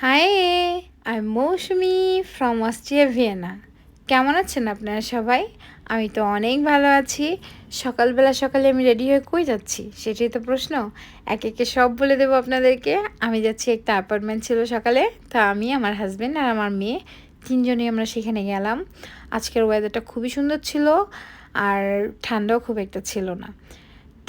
High, I Mousumi from Austria Vienna. কেমন আছেন আপনারা সবাই? আমি তো অনেক ভালো আছি। সকালে আমি রেডি হয়ে কই যাচ্ছি সেটাই তো প্রশ্ন। একে একে সব বলে দেবো আপনাদেরকে। আমি যাচ্ছি, একটা অ্যাপার্টমেন্ট ছিল সকালে, তা আমি, আমার হাজব্যান্ড আর আমার মেয়ে তিনজনই আমরা সেখানে গেলাম। আজকের ওয়েদারটা খুবই সুন্দর ছিল, আর ঠান্ডাও খুব একটা ছিল না।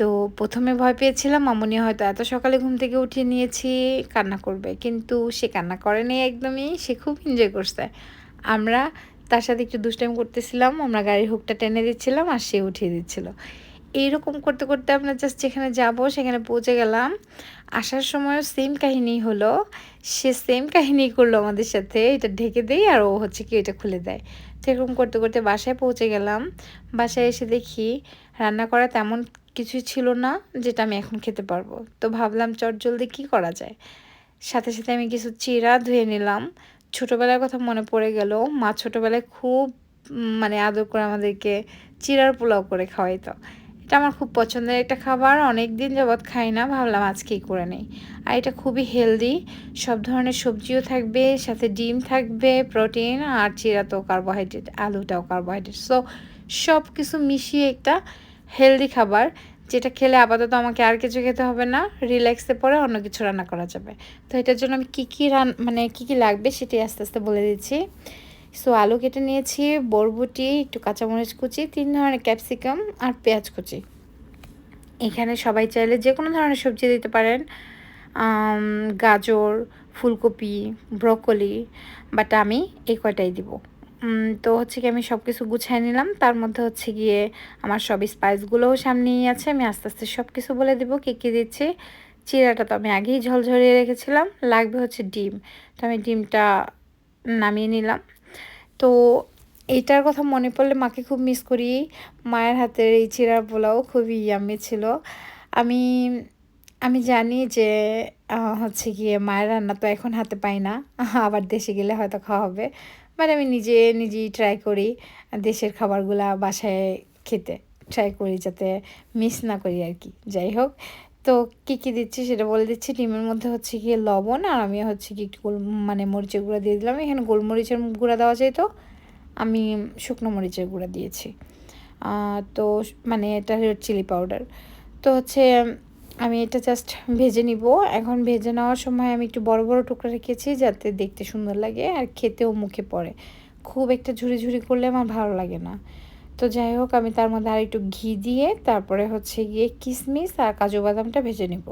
তো প্রথমে ভয় পেয়েছিলাম মামুনি হয়তো এত সকালে ঘুম থেকে উঠিয়ে নিয়েছি, কান্না করবে, কিন্তু সে কান্না করেনি একদমই। সে খুব এনজয় করছে। আমরা তার সাথে একটু দুষ্টাইম করতেছিলাম, আমরা গাড়ির হুকটা টেনে দিচ্ছিলাম আর সে উঠিয়ে দিচ্ছিল। এইরকম করতে করতে আমরা জাস্ট যেখানে যাব সেখানে পৌঁছে গেলাম। আসার সময়ও সেম কাহিনী হলো। সে সেম কাহিনী করলো আমাদের সাথে, এটা ঢেকে দেই আর ও হচ্ছে কি এটা খুলে দেয়। তো এরকম করতে করতে বাসায় পৌঁছে গেলাম। বাসায় এসে দেখি রান্না করা তেমন কিছুই ছিল না যেটা আমি এখন খেতে পারবো। তো ভাবলাম চটজলদি কী করা যায়। সাথে সাথে আমি কিছু চিড়া ধুয়ে নিলাম। ছোটোবেলার কথা মনে পড়ে গেল। মা ছোটোবেলায় খুব মানে আদর করে আমাদেরকে চিড়ার পোলাও করে খাওয়াইতো। এটা আমার খুব পছন্দের একটা খাবার, অনেক দিন যাবৎ খাই না, ভাবলাম আজকেই করে নেই। আর এটা খুবই হেলদি, সব ধরনের সবজিও থাকবে, সাথে ডিম থাকবে, প্রোটিন, আর চিড়া তো কার্বোহাইড্রেট, আলুটাও কার্বোহাইড্রেট। সো সব কিছু মিশিয়ে একটা হেলদি খাবার, যেটা খেলে আপাতত আমাকে আর কিছু খেতে হবে না, রিল্যাক্সে পরে অন্য কিছু রান্না করা যাবে। তো এটার জন্য আমি কী কী মানে কী কী লাগবে সেটাই আস্তে আস্তে বলে দিচ্ছি। সো আলু কেটে নিয়েছি, বরবটি, একটু কাঁচামরিচ কুচি, 3 ধরনের ক্যাপসিকাম আর পেঁয়াজ কুচি। এখানে সবাই চাইলে যে কোনো ধরনের সবজি দিতে পারেন, গাজর, ফুলকপি, ব্রকলি, বাট আমি এই কয়টাই দিব। তো হচ্ছে কি আমি সব কিছু গুছিয়ে নিলাম। তার মধ্যে হচ্ছে গিয়ে আমার সব স্পাইসগুলোও সামনেই আছে। আমি আস্তে আস্তে সব কিছু বলে দেবো কী কী দিচ্ছি। চিড়াটা তো আমি আগেই ঝরঝরিয়ে রেখেছিলাম। লাগবে হচ্ছে ডিম। তো আমি ডিমটা নামিয়ে নিলাম। তো এইটার কথা মনে পড়লে মাকে খুব মিস করি। মায়ের হাতের এই চিড়ার পোলাও খুবই ইয়াম্মি ছিল। আমি আমি জানি যে হচ্ছে গিয়ে মায়ের রান্না তো এখন হাতে পাই না। আবার দেশে গেলে হয়তো খাওয়া হবে। বাট আমি নিজেই ট্রাই করি দেশের খাবারগুলা বাসায় খেতে। ট্রাই করি যাতে মিস না করি আর কি। যাই হোক, তো কী কী দিচ্ছি সেটা বলে দিচ্ছি। ডিমের মধ্যে হচ্ছে গিয়ে লবণ, আর আমি হচ্ছে কি একটু মানে মরিচের গুঁড়া দিয়ে দিলাম। এখানে গোলমরিচের গুঁড়া দেওয়া যায়, তো আমি শুকনো মরিচের গুঁড়া দিয়েছি। তো মানে এটা রেড চিলি পাউডার। তো হচ্ছে আমি এটা জাস্ট ভেজে নিব। এখন ভেজে নেওয়ার সময় আমি একটু বড় বড় টুকরা রেখেছি যাতে দেখতে সুন্দর লাগে আর খেতেও মুখে পড়ে। খুব একটা ঝুরি ঝুরি করলে আমার ভালো লাগে না। তো যাই হোক, আমি তার মধ্যে আর একটু ঘি দিয়ে তারপরে হচ্ছে গিয়ে কিশমিশ আর কাজু বাদামটা ভেজে নিব।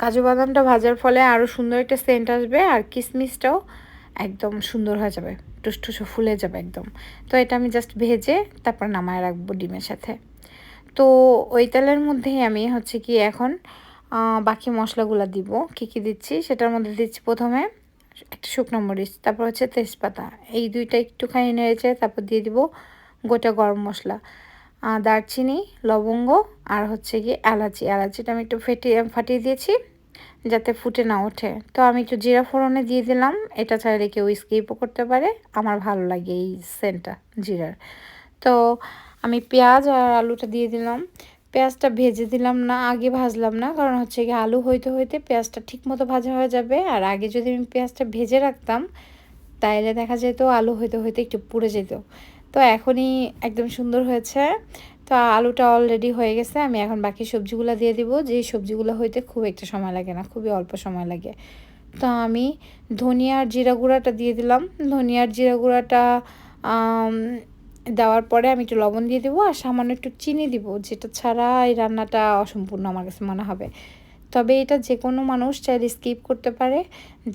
কাজু বাদামটা ভাজার ফলে আরও সুন্দর একটা সেন্ট আসবে, আর কিশমিশটাও একদম সুন্দর হয়ে যাবে, টুসটুসে ফুলে যাবে একদম। তো এটা আমি জাস্ট ভেজে তারপর নামায় রাখবো ডিমের সাথে। তো ওই তেলের মধ্যেই আমি হচ্ছে কি এখন বাকি মশলাগুলো দিব। কী কী দিচ্ছি সেটার মধ্যে দিচ্ছি প্রথমে একটা শুকনো মরিচ, তারপর হচ্ছে তেজপাতা, এই দুইটা একটুখানি নেড়েছে, তারপর দিয়ে দিব গোটা গরম মশলা, দারচিনি, লবঙ্গ, আর হচ্ছে গিয়ে এলাচিটা আমি একটু ফাটিয়ে দিয়েছি যাতে ফুটে না ওঠে। তো আমি একটু জিরা ফোড়নে দিয়ে দিলাম। এটা চাইলে কেউ স্কিপও করতে পারে, আমার ভালো লাগে এই সেন্টটা জিরার। তো আমি পেঁয়াজ আর আলুটা দিয়ে দিলাম। পেঁয়াজটা ভেজে দিলাম না, আগে ভাজলাম না, কারণ হচ্ছে গিয়ে আলু হইতে হইতে পেঁয়াজটা ঠিকমতো ভাজা হয়ে যাবে। আর আগে যদি আমি পেঁয়াজটা ভেজে রাখতাম তাইলে দেখা যেত আলু হইতে হইতে একটু পুড়ে যেত। তো এখনই একদম সুন্দর হয়েছে। তো আলুটা অলরেডি হয়ে গেছে। আমি এখন বাকি সবজিগুলো দিয়ে দিব, যেই সবজিগুলো হইতে খুব একটা সময় লাগে না, খুবই অল্প সময় লাগে। তো আমি ধনিয়ার জিরা গুঁড়াটা দিয়ে দিলাম। ধনিয়ার জিরা গুঁড়াটা দেওয়ার পরে আমি একটু লবণ দিয়ে দেবো আর সামান্য একটু চিনি দিব, যেটা ছাড়া এই রান্নাটা অসম্পূর্ণ আমার কাছে মনে হবে। তবে এটা যে কোনো মানুষ চাইলে স্কিপ করতে পারে,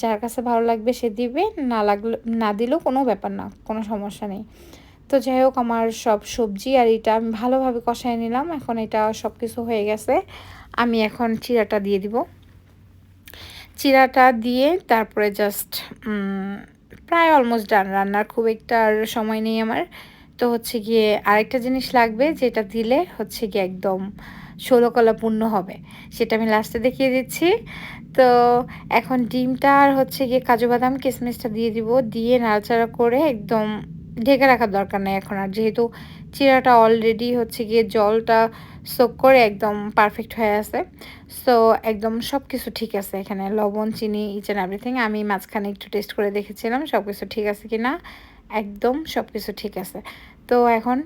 যার কাছে ভালো লাগবে সে দিবে, না লাগলে না দিলেও কোনো ব্যাপার না, কোনো সমস্যা নেই। তো যাই হোক, আমার সব সবজি আর এটা আমি ভালোভাবে কষায় নিলাম। এখন এটা সব কিছু হয়ে গেছে, আমি এখন চিড়াটা দিয়ে দিব। চিড়াটা দিয়ে তারপরে জাস্ট প্রায় অলমোস্ট ডান, রান্নার খুব একটা আর সময় নেই আমার। তো হচ্ছে গিয়ে আরেকটা জিনিস লাগবে, যেটা দিলে হচ্ছে গিয়ে একদম ষোলকলা পূর্ণ হবে, সেটা আমি লাস্টে দেখিয়ে দিচ্ছি। তো এখন ডিমটা আর হচ্ছে গিয়ে কাজু বাদাম কিশমিশটা দিয়ে দিব, দিয়ে নাড়াচাড়া করে একদম ঢেকে রাখার দরকার নেই এখন আর, যেহেতু চিড়াটা অলরেডি হচ্ছে গিয়ে জলটা সোক করে একদম পারফেক্ট হয়ে আছে। সো একদম সব কিছু ঠিক আছে এখানে, লবণ, চিনি, ইচ অ্যান্ড এভরিথিং। আমি মাঝখানে একটু টেস্ট করে দেখেছিলাম সব কিছু ঠিক আছে কি না। একদম সব কিছু ঠিক আছে। তো এখন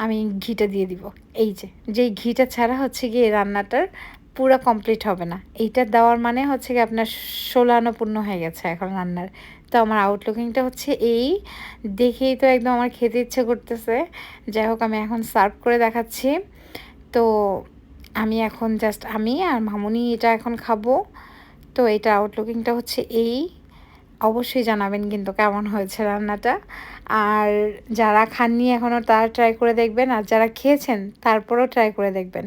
আমি ঘিটা দিয়ে দিব। এই যেই ঘিটা ছাড়া হচ্ছে গিয়ে এই রান্নাটার পুরা কমপ্লিট হবে না। এইটা দেওয়ার মানে হচ্ছে গিয়ে আপনার ১৬ আনা পূর্ণ হয়ে গেছে এখন রান্নার। তো আমার আউটলুকিংটা হচ্ছে এই। দেখেই তো একদম আমার খেতে ইচ্ছে করতেছে। যাই হোক, আমি এখন সার্ভ করে দেখাচ্ছি। তো আমি এখন জাস্ট আমি আর মামুনি এটা এখন খাবো। তো এটা আউটলুকিংটা হচ্ছে এই। অবশ্যই জানাবেন কিন্তু কেমন হয়েছে রান্নাটা। আর যারা খাননি এখনও তারা ট্রাই করে দেখবেন, আর যারা খেয়েছেন তারপরেও ট্রাই করে দেখবেন।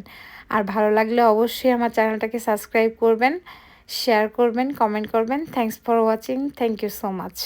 আর ভালো লাগলে অবশ্যই আমার চ্যানেলটাকে সাবস্ক্রাইব করবেন, শেয়ার করবেন, কমেন্ট করবেন। Thanks for watching. Thank you so much.